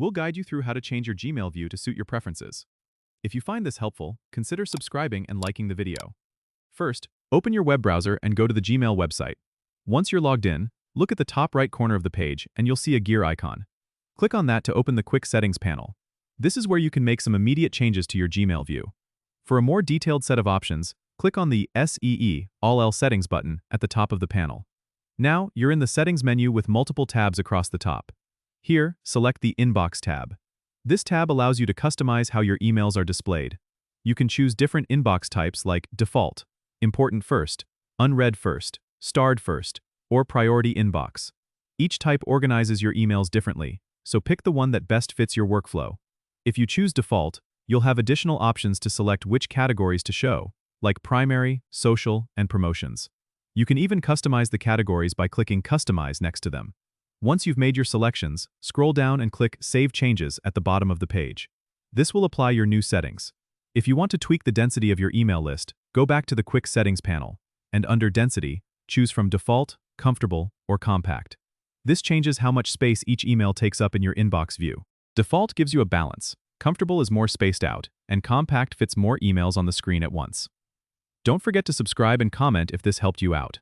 We'll guide you through how to change your Gmail view to suit your preferences. If you find this helpful, consider subscribing and liking the video. First, open your web browser and go to the Gmail website. Once you're logged in, look at the top right corner of the page and you'll see a gear icon. Click on that to open the Quick Settings panel. This is where you can make some immediate changes to your Gmail view. For a more detailed set of options, click on the SEE All Else Settings button at the top of the panel. Now, you're in the Settings menu with multiple tabs across the top. Here, select the Inbox tab. This tab allows you to customize how your emails are displayed. You can choose different inbox types like Default, Important First, Unread First, Starred First, or Priority Inbox. Each type organizes your emails differently, so pick the one that best fits your workflow. If you choose Default, you'll have additional options to select which categories to show, like Primary, Social, and Promotions. You can even customize the categories by clicking Customize next to them. Once you've made your selections, scroll down and click Save Changes at the bottom of the page. This will apply your new settings. If you want to tweak the density of your email list, go back to the Quick Settings panel, and under Density, choose from Default, Comfortable, or Compact. This changes how much space each email takes up in your inbox view. Default gives you a balance, Comfortable is more spaced out, and Compact fits more emails on the screen at once. Don't forget to subscribe and comment if this helped you out.